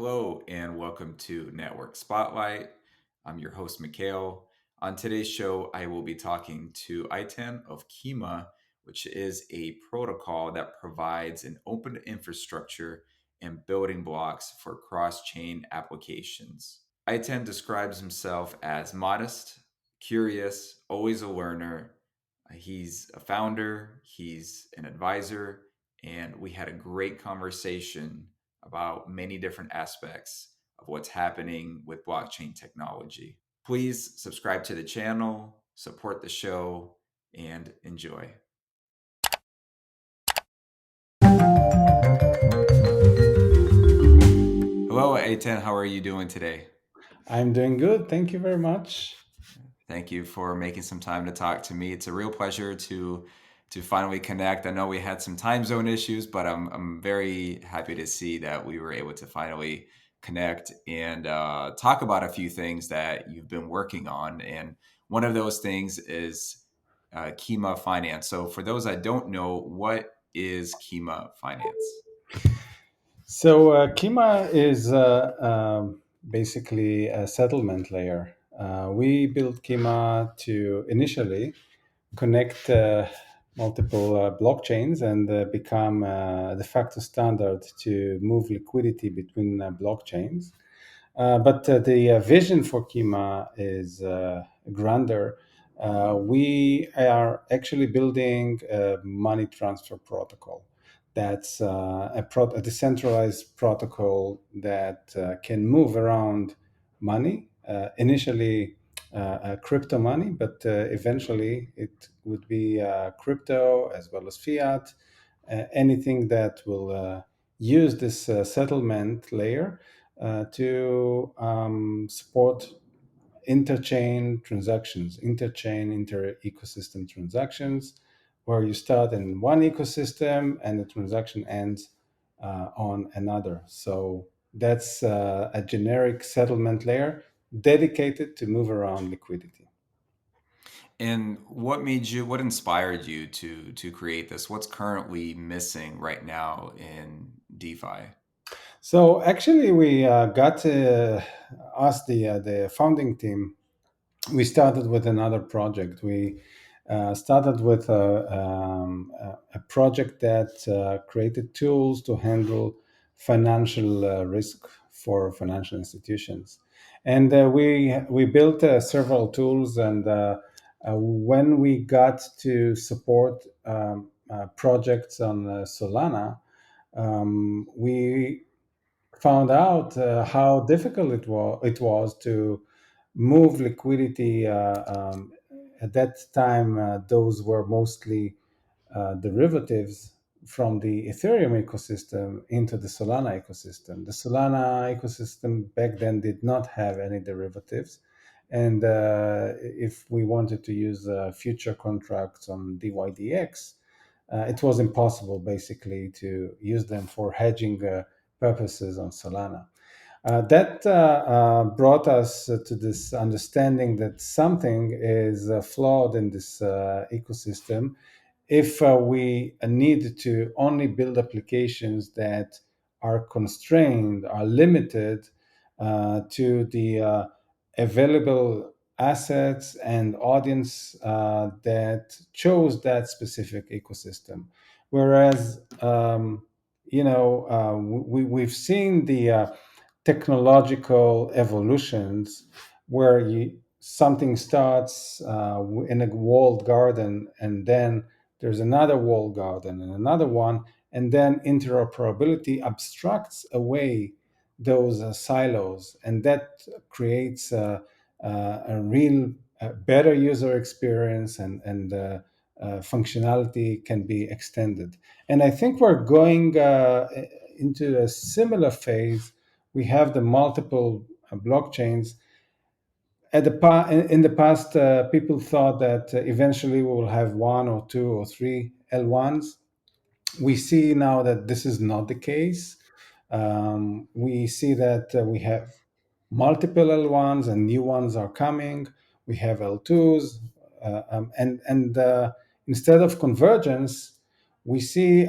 Hello and welcome to Network Spotlight. I'm your host, Mikhail. On today's show, I will be talking to Eitan of Kima, which is a protocol that provides an open infrastructure and building blocks for cross chain applications. Eitan describes himself as modest, curious, always a learner. He's a founder, he's an advisor, and we had a great conversation about many different aspects of what's happening with blockchain technology. Please subscribe to the channel, support the show, and enjoy. Hello, Eitan. How are you doing today? I'm doing good. Thank you very much. Thank you for making some time to talk to me. It's a real pleasure to finally connect. I know we had some time zone issues, but I'm very happy to see that we were able to finally connect and talk about a few things that you've been working on. And one of those things is Kima Finance. So for those that don't know, what is Kima Finance? Kima is basically a settlement layer. We built Kima to initially connect multiple blockchains and become de facto standard to move liquidity between blockchains. But the vision for Kima is grander. We are actually building a money transfer protocol. That's a decentralized protocol that can move around money. Initially, crypto money, but eventually it would be crypto as well as fiat, anything that will use this settlement layer to support interchain transactions, inter ecosystem transactions, where you start in one ecosystem and the transaction ends on another. So that's a generic settlement layer dedicated to move around liquidity. And what inspired you to create this? What's currently missing right now in DeFi? So actually, we got us the founding team. We started with another project. We started with a project that created tools to handle financial risk for financial institutions, and we built several tools. And when we got to support projects on Solana, we found out how difficult it was to move liquidity. At that time, those were mostly derivatives from the Ethereum ecosystem into the Solana ecosystem. The Solana ecosystem back then did not have any derivatives. And if we wanted to use future contracts on DYDX, it was impossible basically to use them for hedging purposes on Solana. That brought us to this understanding that something is flawed in this ecosystem if we need to only build applications that are constrained, are limited to the available assets and audience that chose that specific ecosystem. Whereas, we've seen the technological evolutions where something starts in a walled garden, and then there's another walled garden and another one, and then interoperability abstracts away those silos, and that creates a real better user experience, and functionality can be extended. And I think we're going into a similar phase. We have the multiple blockchains. In the past, people thought that eventually we will have one or two or three L1s. We see now that this is not the case. We see that we have multiple L1s and new ones are coming. We have L2s, and instead of convergence, we see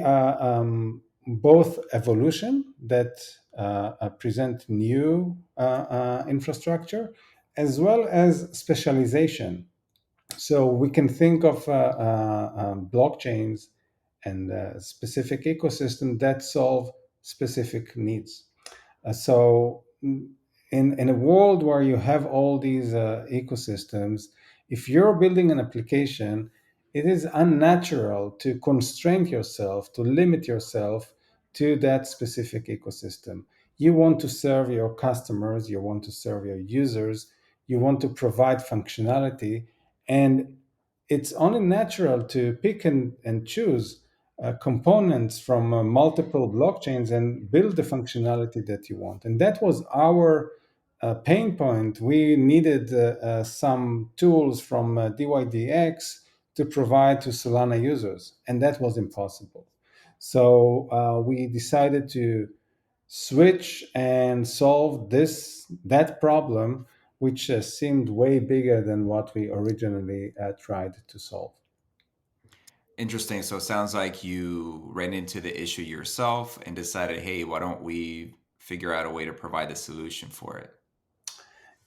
both evolution that present new infrastructure as well as specialization. So we can think of blockchains and specific ecosystem that solve specific needs. In a world where you have all these ecosystems, if you're building an application, it is unnatural to constrain yourself, to limit yourself to that specific ecosystem. You want to serve your customers, you want to serve your users, you want to provide functionality, and it's only natural to pick and choose components from multiple blockchains and build the functionality that you want. And that was our pain point. We needed some tools from DYDX to provide to Solana users, and that was impossible. So we decided to switch and solve that problem, which seemed way bigger than what we originally tried to solve. Interesting. So it sounds like you ran into the issue yourself and decided, hey, why don't we figure out a way to provide the solution for it?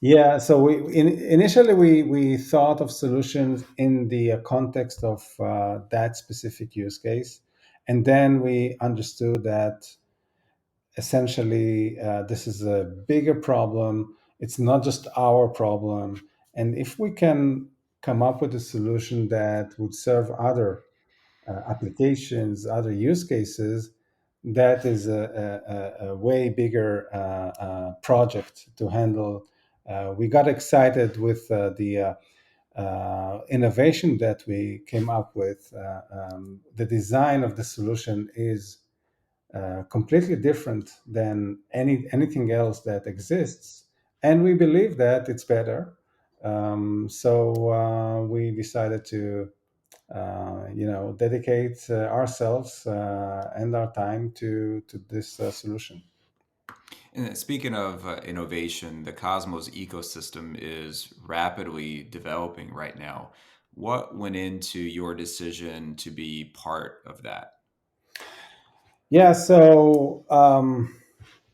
Yeah, so initially we thought of solutions in the context of that specific use case, and then we understood that essentially this is a bigger problem. It's not just our problem, and if we can come up with a solution that would serve other applications, other use cases, that is a way bigger project to handle. We got excited with the innovation that we came up with. The design of the solution is completely different than anything else that exists, and we believe that it's better. So we decided to dedicate ourselves and our time to this solution. And speaking of innovation, the Cosmos ecosystem is rapidly developing right now. What went into your decision to be part of that? Yeah, so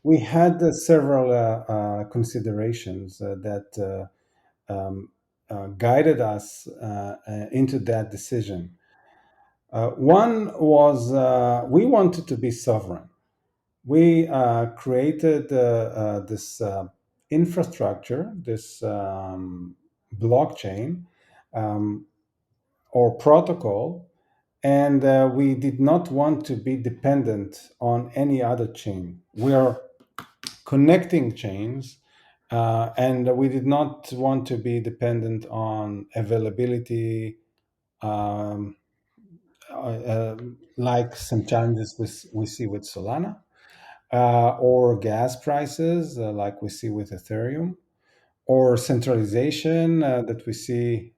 we had several considerations that guided us into that decision. One was we wanted to be sovereign. We created this infrastructure, this blockchain um, or protocol, and we did not want to be dependent on any other chain. We are connecting chains, and we did not want to be dependent on availability, um, like some challenges we see with Solana, or gas prices, like we see with Ethereum, or centralization that we see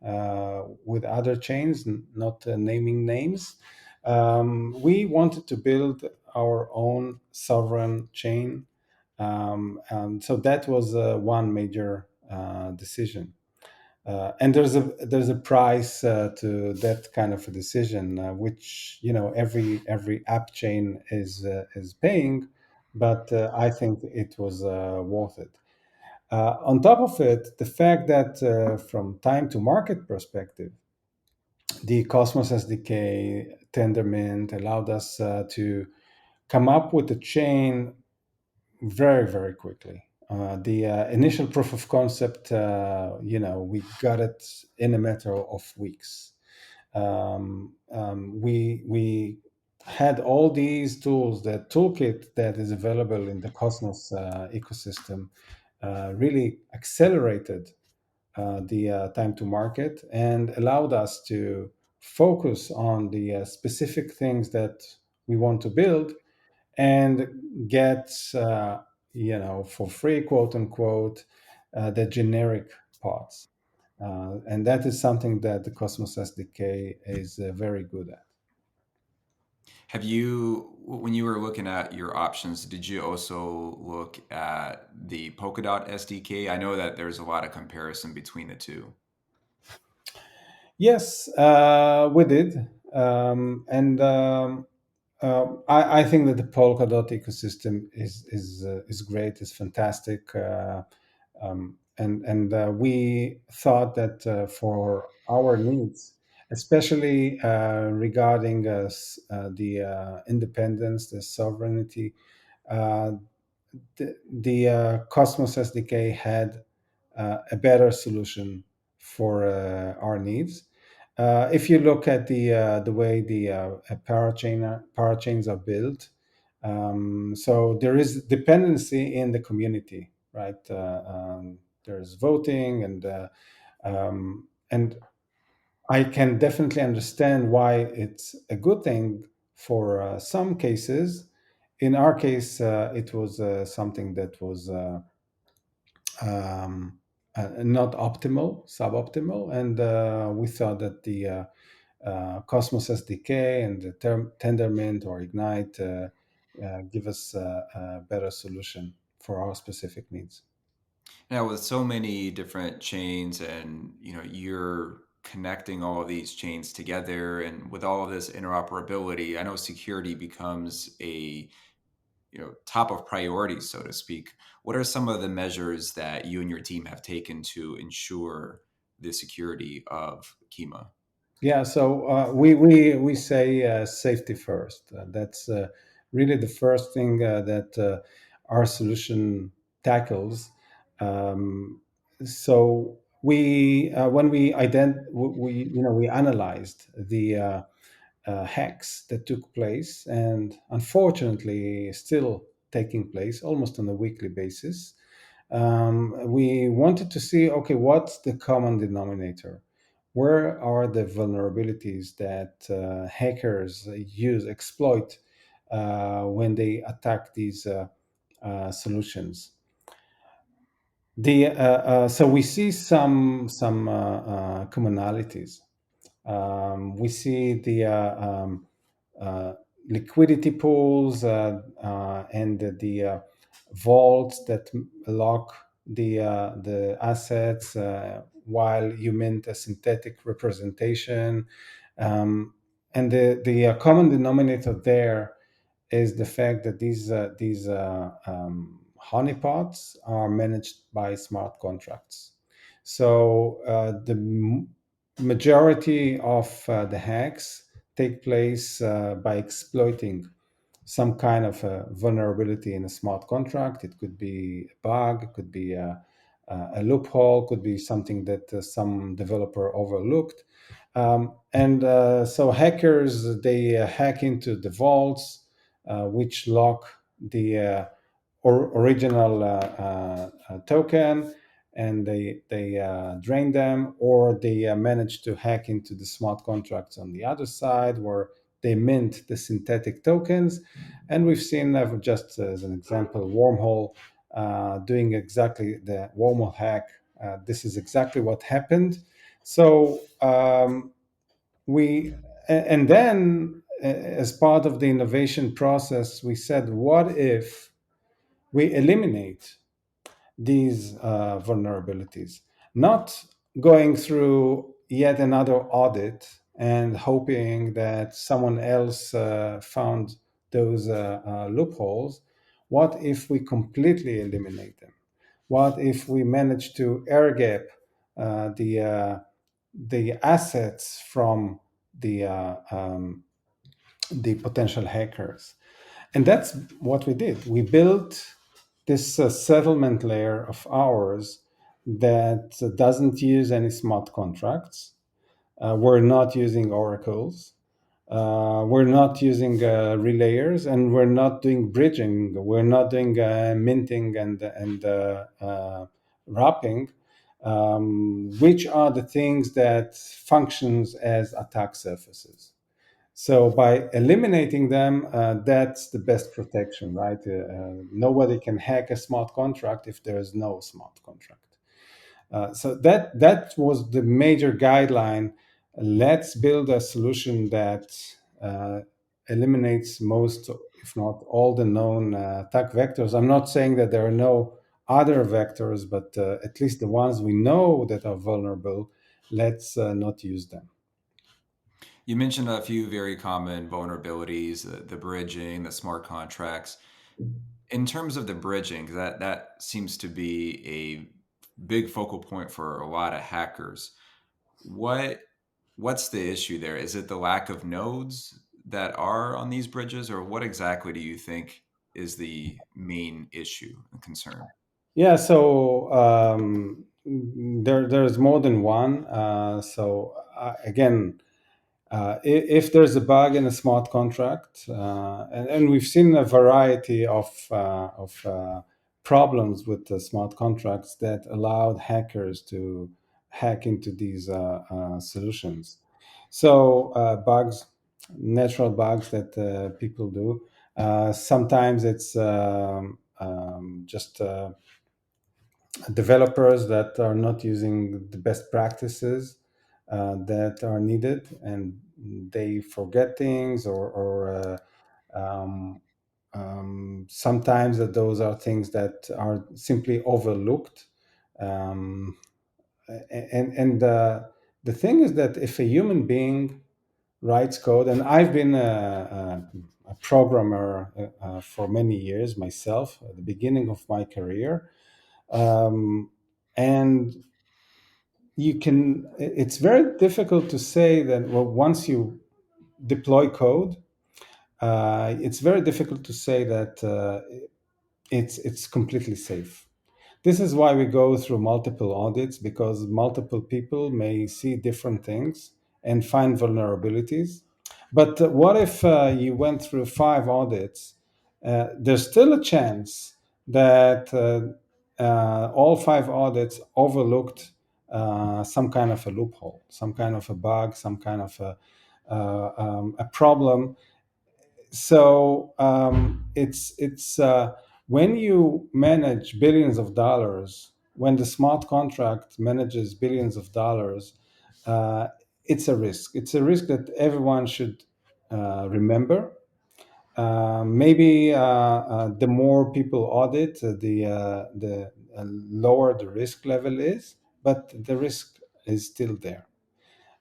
with other chains, not naming names. We wanted to build our own sovereign chain. So that was one major decision. And there's a price to that kind of a decision, which every app chain is paying, but I think it was worth it. On top of it, the fact that from time to market perspective, the Cosmos SDK Tendermint allowed us to come up with a chain very, very quickly. The initial proof of concept, we got it in a matter of weeks. We had all these tools, that toolkit that is available in the Cosmos ecosystem, really accelerated the time to market and allowed us to focus on the specific things that we want to build and get for free, quote unquote, the generic parts. And that is something that the Cosmos SDK is very good at. Have you, when you were looking at your options, did you also look at the Polkadot SDK? I know that there's a lot of comparison between the two. Yes, we did. And I think that the Polkadot ecosystem is great. Is fantastic. And we thought that for our needs, especially regarding the independence, the sovereignty, uh, the Cosmos SDK had a better solution for our needs. If you look at the way the parachains are built, so there is dependency in the community, right? There's voting, and I can definitely understand why it's a good thing for some cases. In our case, it was something that was um, not optimal, suboptimal, and we thought that the Cosmos SDK and the Tendermint or Ignite give us a better solution for our specific needs. Now, with so many different chains, and you're connecting all of these chains together, and with all of this interoperability, I know security becomes a top of priority, so to speak. What are some of the measures that you and your team have taken to ensure the security of Kima? Yeah, so we say safety first. That's really the first thing that our solution tackles. Um, so we when we we analyzed the hacks that took place, and unfortunately still taking place almost on a weekly basis. We wanted to see, okay, what's the common denominator? Where are the vulnerabilities that hackers exploit when they attack these solutions? So we see some commonalities. We see the liquidity pools and the vaults that lock the assets while you mint a synthetic representation. And the common denominator there is the fact that these honeypots are managed by smart contracts. So the majority of the hacks take place by exploiting some kind of a vulnerability in a smart contract. It could be a bug, it could be a loophole, could be something that some developer overlooked. And so hackers, they hack into the vaults, which lock the original token, and they drain them, or they manage to hack into the smart contracts on the other side, where they mint the synthetic tokens. And we've seen, just as an example, Wormhole doing exactly the Wormhole hack. This is exactly what happened. So we and then as part of the innovation process, we said, what if we eliminate these vulnerabilities, not going through yet another audit and hoping that someone else found those loopholes? What if we completely eliminate them? What if we manage to air gap the assets from the potential hackers? And that's what we did. We built this settlement layer of ours that doesn't use any smart contracts. We're not using oracles. We're not using relayers, and we're not doing bridging. We're not doing minting and wrapping, which are the things that functions as attack surfaces. So by eliminating them, that's the best protection, right? Nobody can hack a smart contract if there is no smart contract. So that was the major guideline. Let's build a solution that uh, eliminates most, if not all, the known attack vectors. I'm not saying that there are no other vectors, but at least the ones we know that are vulnerable, let's not use them. You mentioned a few very common vulnerabilities, the bridging, the smart contracts. In terms of the bridging, 'cause that seems to be a big focal point for a lot of hackers. What what's the issue there? Is it the lack of nodes that are on these bridges, or what exactly do you think is the main issue and concern? Yeah, so there's more than one. Again, if there's a bug in a smart contract, and we've seen a variety of problems with the smart contracts that allowed hackers to hack into these solutions. So bugs, natural bugs that people do. Sometimes it's just developers that are not using the best practices that are needed, and they forget things, um, sometimes that those are things that are simply overlooked. Um, and the thing is that if a human being writes code, and I've been a programmer for many years myself at the beginning of my career, um, and it's very difficult to say that, well, once you deploy code, it's very difficult to say that it's completely safe. This is why we go through multiple audits, because multiple people may see different things and find vulnerabilities. But what if you went through 5 audits? There's still a chance that all 5 audits overlooked some kind of a loophole, some kind of a bug, some kind of a problem. So it's when you manage billions of dollars, when the smart contract manages billions of dollars, uh, it's a risk. It's a risk that everyone should remember. Maybe the more people audit, the lower the risk level is, but the risk is still there.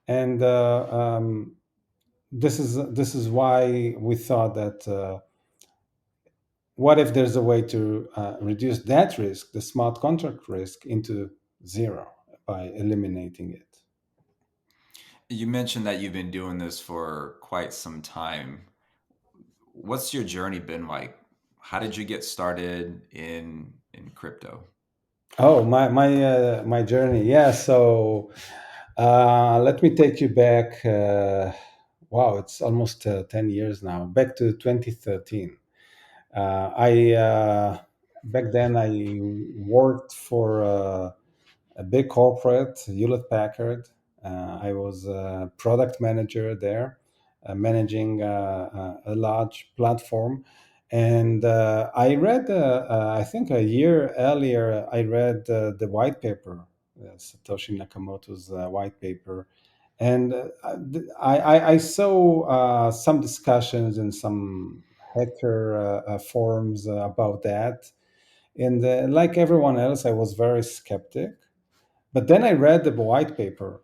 And this is why we thought that. What if there's a way to reduce that risk, the smart contract risk, into zero by eliminating it? You mentioned that you've been doing this for quite some time. What's your journey been like? How did you get started in crypto? Oh, my journey. Yeah. So let me take you back. Wow, it's almost 10 years now. Back to 2013. I Back then I worked for a big corporate, Hewlett Packard. I was a product manager there, managing a large platform. And I read, I think a year earlier, I read the white paper, Satoshi Nakamoto's white paper. And I saw some discussions in some hacker forums about that. And like everyone else, I was very skeptic. But then I read the white paper,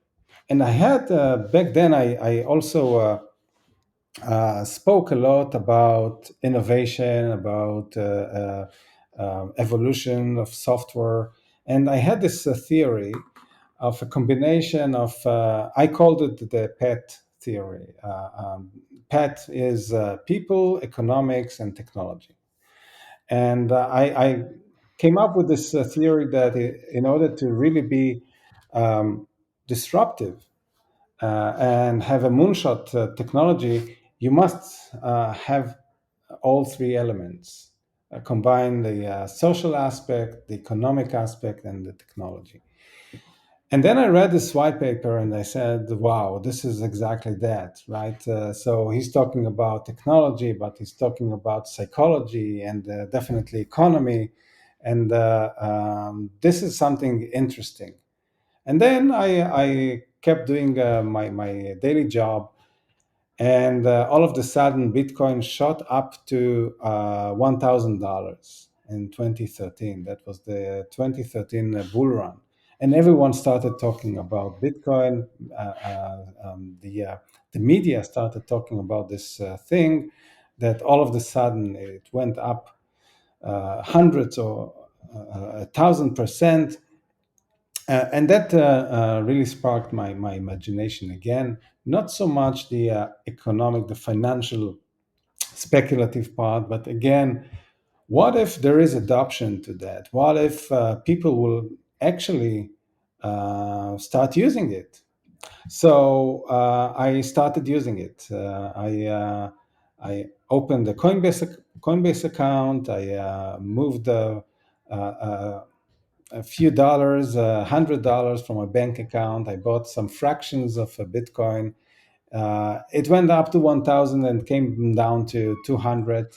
and I had back then I also spoke a lot about innovation, about evolution of software, and I had this theory of a combination of I called it the PET theory. PET is people, economics, and technology. And I came up with this theory that in order to really be um, disruptive and have a moonshot technology, you must have all 3 elements. Combine the social aspect, the economic aspect, and the technology. And then I read this white paper and I said, wow, this is exactly that, right? So he's talking about technology, but he's talking about psychology and definitely economy. And this is something interesting. And then I kept doing my daily job. And all of a sudden, Bitcoin shot up to $1,000 in 2013. That was the 2013 bull run. and everyone started talking about Bitcoin. The media started talking about this thing that all of a sudden it went up hundreds or 1,000%. And that really sparked my imagination again. Not so much the economic, the financial, speculative part, but again, what if there is adoption to that? What if people will actually start using it? So I started using it. I opened a Coinbase account. I moved a few dollars, $100 from a bank account. I bought some fractions of a Bitcoin. It went up to 1,000 and came down to 200.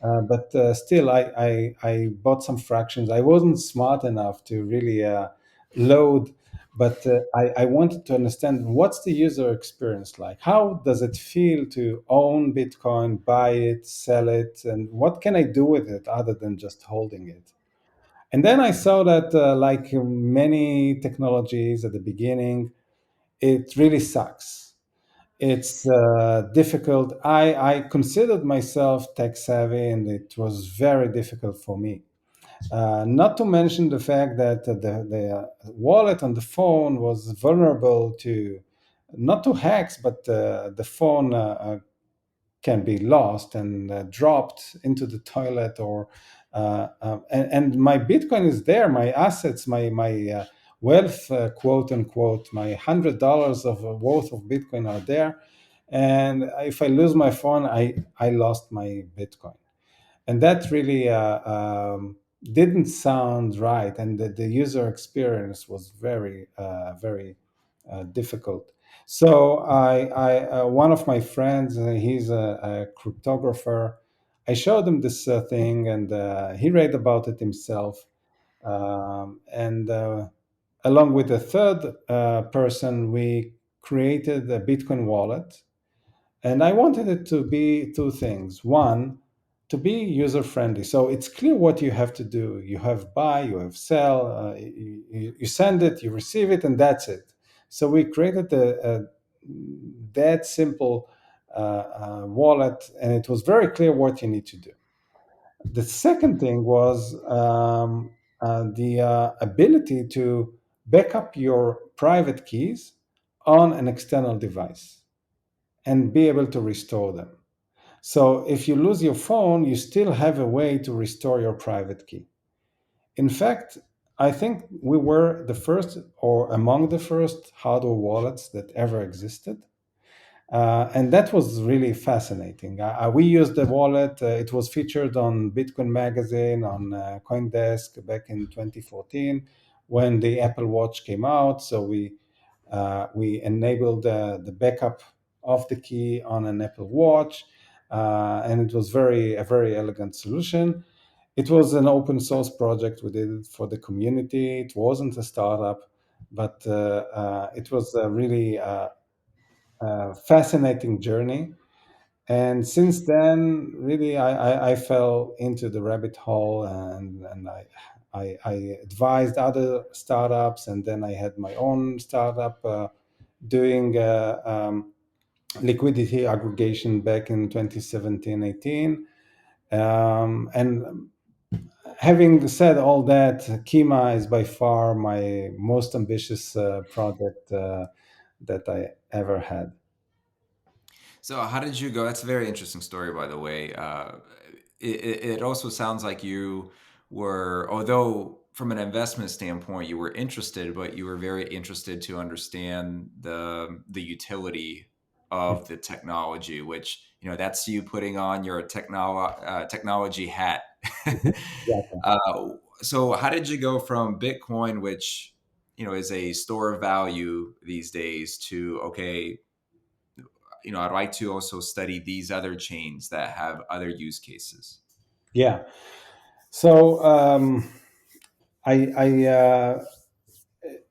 But still, I bought some fractions. I wasn't smart enough to really load, but I wanted to understand what's the user experience like. How does it feel to own Bitcoin, buy it, sell it, and what can I do with it other than just holding it? And then I saw that, like many technologies at the beginning, it really sucks. It's difficult. I considered myself tech savvy, and it was very difficult for me. Not to mention the fact that the wallet on the phone was vulnerable to not to hacks, but the phone can be lost and dropped into the toilet, or and my Bitcoin is there, my assets, my wealth, quote unquote, my $100 of worth of Bitcoin are there, and if I lose my phone, I lost my Bitcoin. And that really didn't sound right, and the user experience was very difficult. So one of my friends, he's a cryptographer. I showed him this thing, and he read about it himself. And along with a third person, we created a Bitcoin wallet, and I wanted it to be two things. One, to be user friendly. So it's clear what you have to do. You have buy, you have sell, you send it, you receive it, and that's it. So we created a that simple wallet, and it was very clear what you need to do. The second thing was the ability to back up your private keys on an external device and be able to restore them. So if you lose your phone, you still have a way to restore your private key. In fact, I think we were the first or among the first hardware wallets that ever existed. And that was really fascinating. We used the wallet. It was featured on Bitcoin Magazine, on CoinDesk back in 2014 when the Apple Watch came out. So we enabled the backup of the key on an Apple Watch, and it was a very elegant solution. It was an open source project. We did it for the community. It wasn't a startup, but it was a really fascinating journey. And since then, really, I fell into the rabbit hole, and I advised other startups, and then I had my own startup doing liquidity aggregation back in 2017-18. And having said all that, Kima is by far my most ambitious project that I ever had. So, how did you go? That's a very interesting story, by the way. It also sounds like you were, although from an investment standpoint, you were interested, but you were very interested to understand the utility of the technology, which that's you putting on your technology hat. Yeah. So, how did you go from Bitcoin, which is a store of value these days, to okay, I'd like to also study these other chains that have other use cases. Yeah. So I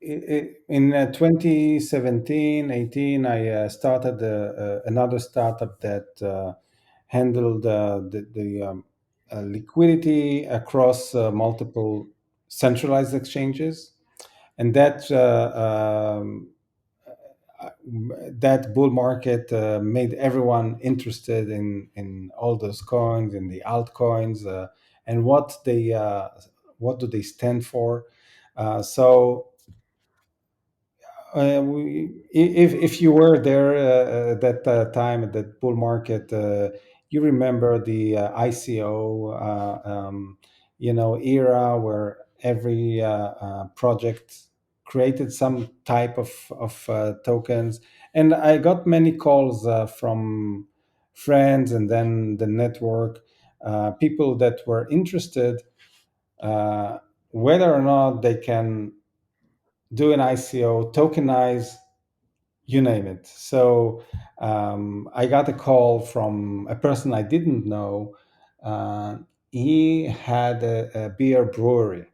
in 2017-18, I started another startup that handled the liquidity across multiple centralized exchanges. and that bull market made everyone interested in all those coins, in the altcoins, and what do they stand for. So if you were there at that time at that bull market, you remember the ICO, era where every project created some type of tokens, and I got many calls from friends and then the network, people that were interested, uh, whether or not they can do an ICO, tokenize, you name it. So I got a call from a person I didn't know. Uh, he had a beer brewery,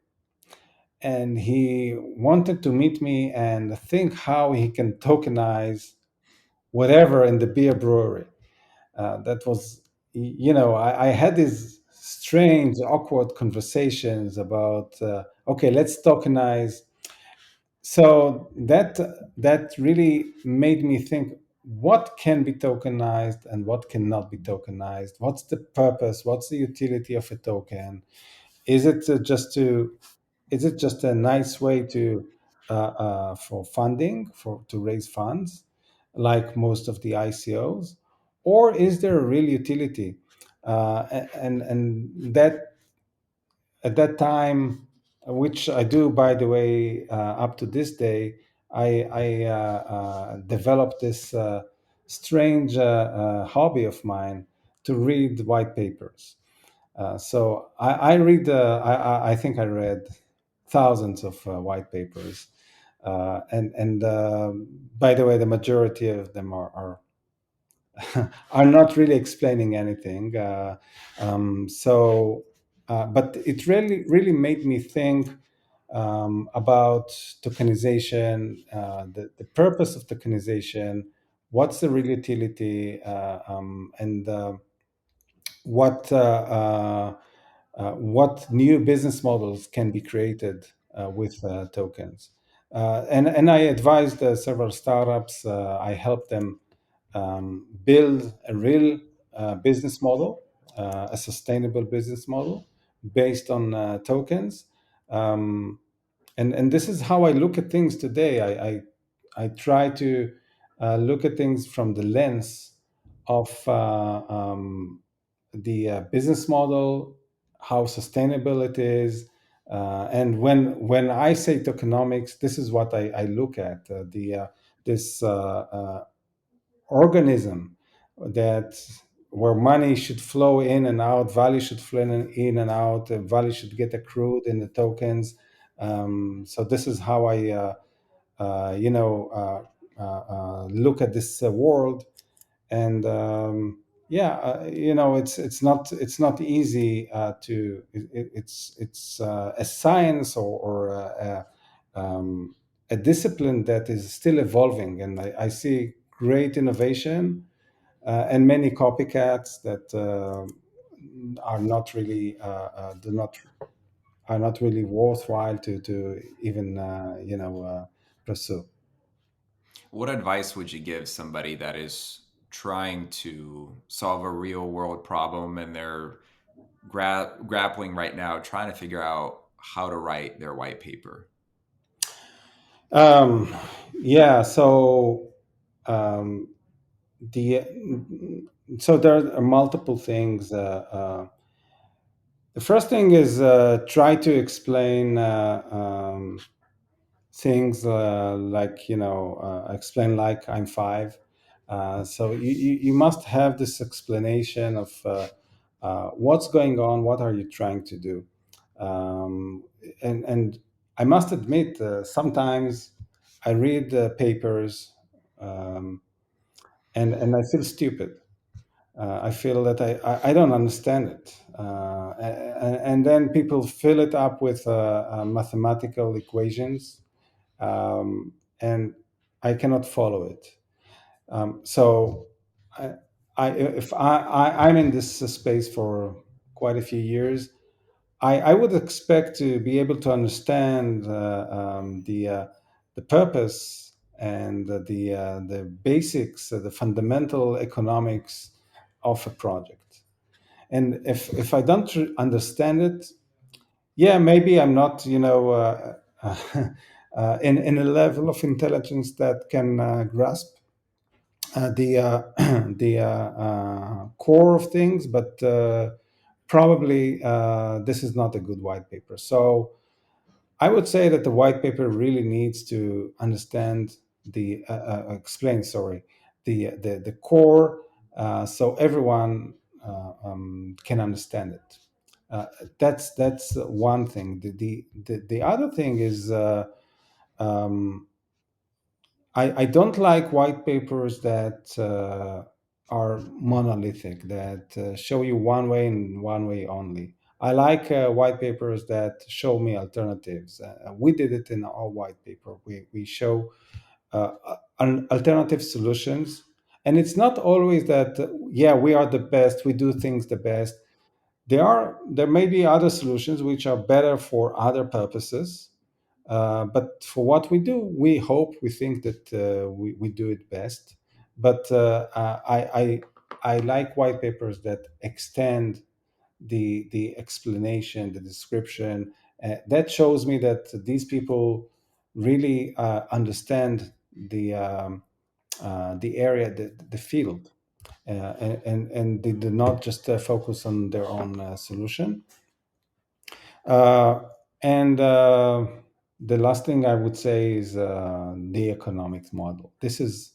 and he wanted to meet me and think how he can tokenize whatever in the beer brewery. That was, I had these strange, awkward conversations about, okay, let's tokenize. So that really made me think, what can be tokenized and what cannot be tokenized. What's the purpose? What's the utility of a token? Is it just a nice way to for funding, for to raise funds, like most of the ICOs, or is there a real utility? And that at that time, which I do, by the way, up to this day, I developed this strange hobby of mine to read white papers. So I read, I think I read thousands of white papers. And by the way, the majority of them are not really explaining anything. But it really made me think about tokenization, the purpose of tokenization, what's the real utility, and what uh, what new business models can be created with tokens. And I advised several startups. I helped them build a real business model, a sustainable business model based on tokens. Um, and this is how I look at things today. I try to look at things from the lens of the business model, how sustainable it is. And when I say tokenomics, this is what I look at, this organism that where money should flow in and out, value should flow in and out, value should get accrued in the tokens. So this is how I look at this world. And yeah, it's not easy it's a science, or a discipline that is still evolving, and I see great innovation and many copycats that are not really do not are not really worthwhile to even pursue. What advice would you give somebody that is trying to solve a real world problem and they're grappling right now, trying to figure out how to write their white paper? Um, yeah, so um, the so there are multiple things. The first thing is try to explain things like explain like I'm five. So you must have this explanation of what's going on, what are you trying to do, um, and I must admit sometimes I read papers, um, and I feel stupid. I feel that I don't understand it. And then people fill it up with mathematical equations, um, and I cannot follow it. So I, if I'm in this space for quite a few years, I would expect to be able to understand the purpose and the basics, the fundamental economics of a project. And if I don't understand it, yeah, maybe I'm not, in a level of intelligence that can grasp the core of things, but probably this is not a good white paper. So I would say that the white paper really needs to understand explain, sorry, the core, so everyone can understand it. Uh, that's one thing. The other thing is I don't like white papers that are monolithic, that show you one way and one way only. I like white papers that show me alternatives. We did it in our white paper. We show alternative solutions. And it's not always that, yeah, we are the best, we do things the best. There may be other solutions which are better for other purposes, but for what we do, we think that we do it best. But I like white papers that extend the explanation, the description. That shows me that these people really understand the area, the field, and they do not just focus on their own solution. Uh, and The last thing I would say is the economics model. This is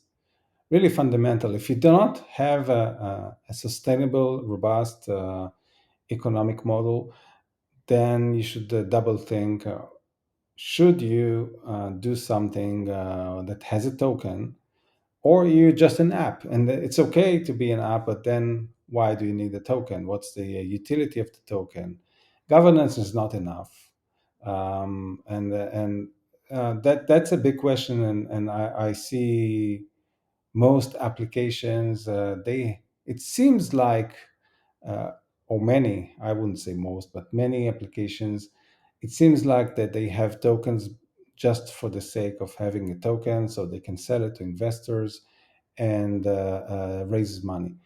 really fundamental. If you do not have a sustainable, robust economic model, then you should double think. Should you do something that has a token, or you're just an app? And it's okay to be an app, but then why do you need a token? What's the utility of the token? Governance is not enough, and that's a big question. And I see most applications, they it seems like, uh, or many, I wouldn't say most, but many applications, it seems like that they have tokens just for the sake of having a token so they can sell it to investors and raises money.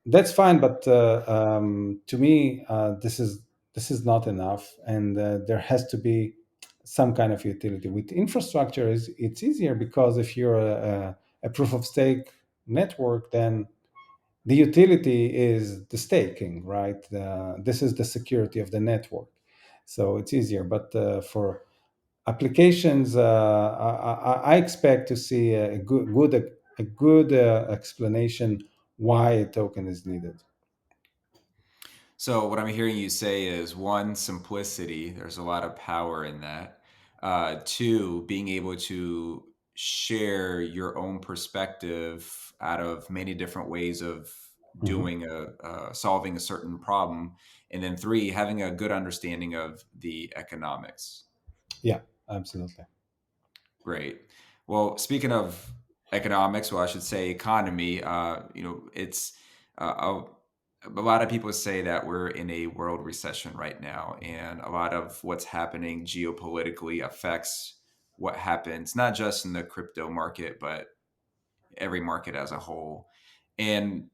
That's fine, but to me, this is not enough, and there has to be some kind of utility. With infrastructure, it's easier because if you're a proof of stake network, then the utility is the staking, right? This is the security of the network, so it's easier. But for applications, I expect to see a good explanation why a token is needed. So what I'm hearing you say is one, simplicity. There's a lot of power in that. Two, being able to share your own perspective out of many different ways of Mhm. doing solving a certain problem. And then three, having a good understanding of the economics. Yeah, absolutely. Great. Well, speaking of economics, well, I should say economy. It's a lot of people say that we're in a world recession right now, and a lot of what's happening geopolitically affects what happens not just in the crypto market, but every market as a whole. And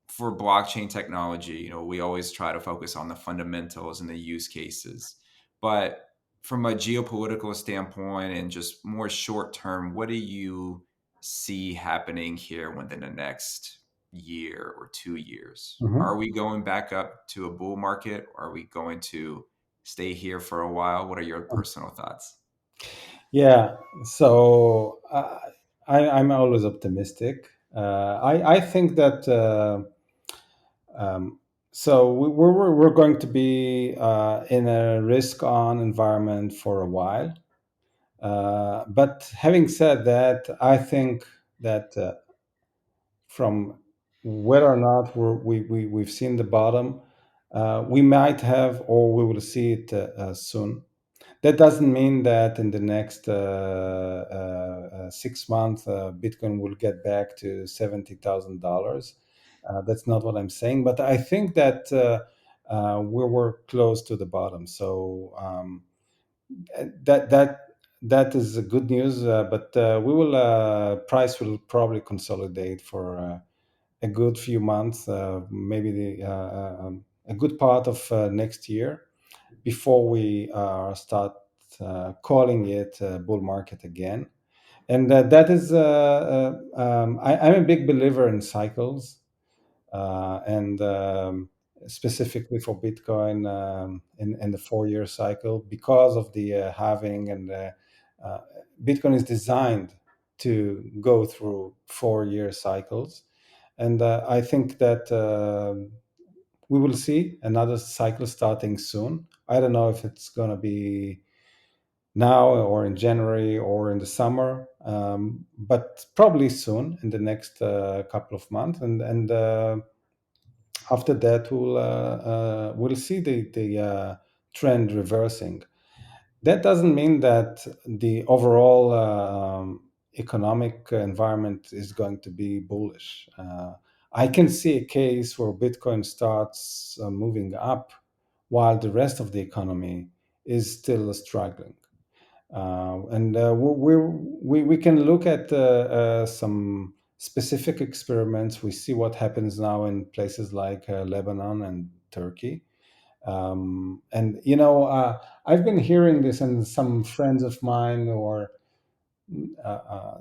for blockchain technology, we always try to focus on the fundamentals and the use cases. But from a geopolitical standpoint and just more short term, what do you see happening here within the next year or 2 years? Mhm. Are we going back up to a bull market? Are we going to stay here for a while? What are your personal thoughts? Yeah, so I'm always optimistic. I think that um, so we're going to be in a risk-on environment for a while. But having said that, I think that from whether or not we've seen the bottom, we might have, or we will see it soon. That doesn't mean that in the next 6 months, Bitcoin will get back to $70,000. That's not what I'm saying. But I think that we were close to the bottom. So that is good news. But we will price will probably consolidate for a good few months, maybe a good part of next year before we start calling it a bull market again. And that is I'm a big believer in cycles, and specifically for Bitcoin, in the 4 year cycle, because of the halving, and uh, Bitcoin is designed to go through 4 year cycles. And I think that we will see another cycle starting soon. I don't know if it's going to be now or in January or in the summer, but probably soon in the next couple of months. And after that, we'll see the trend reversing. That doesn't mean that the overall economic environment is going to be bullish. I can see a case where Bitcoin starts moving up while the rest of the economy is still struggling. And we can look at some specific experiments. We see what happens now in places like Lebanon and Turkey. And I've been hearing this, and some friends of mine, or uh, uh,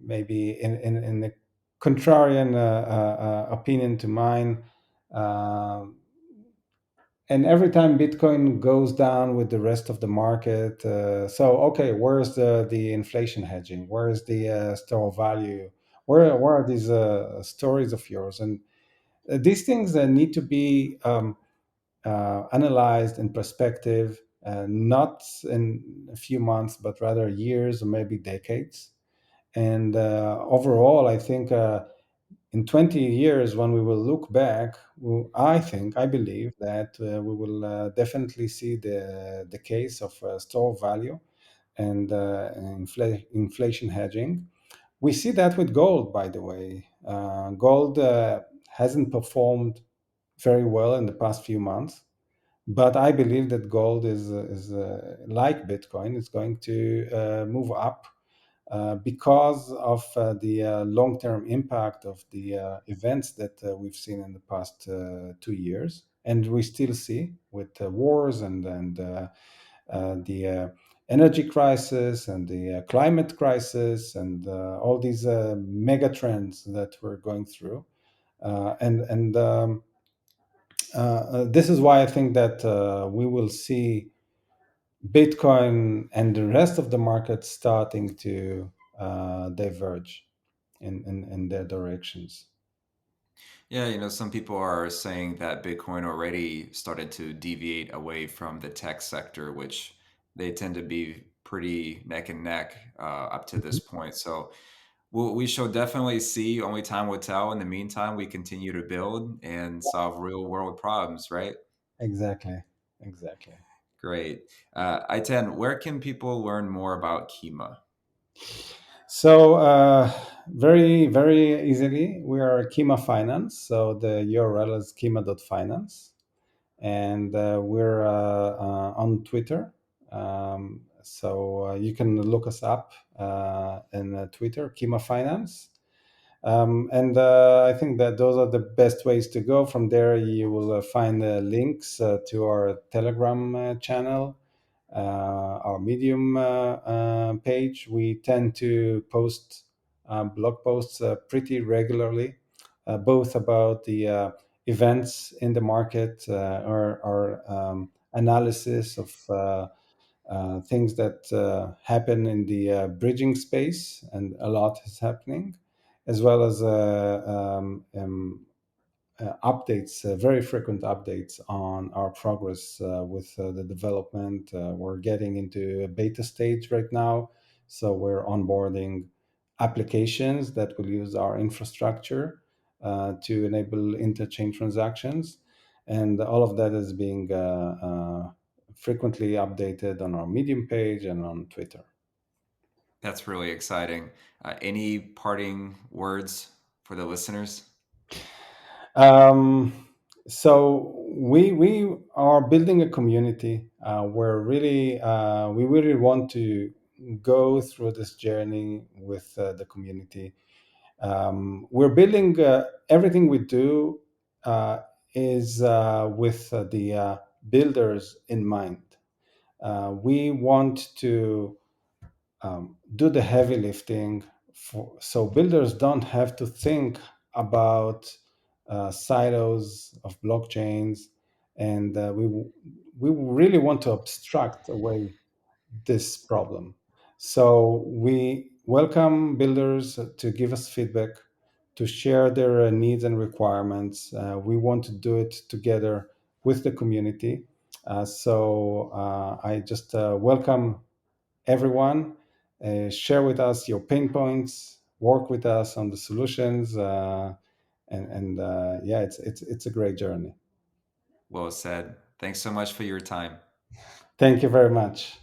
maybe in a contrarian opinion to mine, uh, and every time Bitcoin goes down with the rest of the market, so okay, where's the inflation hedging? Where is the store of value? Where are these stories of yours? And these things need to be analyzed in perspective, not in a few months, but rather years or maybe decades. And overall, I think in 20 years, when we will look back, I believe that we will definitely see the case of store value and inflation hedging. We see that with gold, by the way. Gold hasn't performed very well in the past few months, but I believe that gold is like Bitcoin, is going to move up because of the long-term impact of the events that we've seen in the past 2 years, and we still see with wars and the energy crisis and the climate crisis and all these mega trends that we're going through. And this is why I think that we will see Bitcoin and the rest of the market starting to diverge in their directions. Yeah, some people are saying that Bitcoin already started to deviate away from the tech sector, which they tend to be pretty neck and neck up to this Mhm. point. So we shall definitely see. Only time will tell. In the meantime, we continue to build and solve real world problems, right? Exactly, exactly. Great. Eitan, where can people learn more about Kima? So very very easily, we are Kima Finance. So the URL is kima.finance, and we're on Twitter. So you can look us up in Twitter, Kima Finance. And I think that those are the best ways to go. From there, you will find links to our Telegram channel, our Medium page. We tend to post blog posts pretty regularly, both about the events in the market, or analysis of things that happen in the bridging space, and a lot is happening, as well as updates, very frequent updates on our progress with the development. We're getting into a beta stage right now, so we're onboarding applications that will use our infrastructure to enable interchain transactions, and all of that is being frequently updated on our Medium page and on Twitter. That's really exciting. Any parting words for the listeners? Um, So we are building a community where really we really want to go through this journey with the community. We're building everything we do is with the builders in mind. We want to do the heavy lifting so builders don't have to think about silos of blockchains, and we really want to abstract away this problem. So we welcome builders to give us feedback, to share their needs and requirements. We want to do it together with the community. I just welcome everyone. Share with us your pain points. Work with us on the solutions, and yeah, it's a great journey. Well said. Thanks so much for your time. Thank you very much.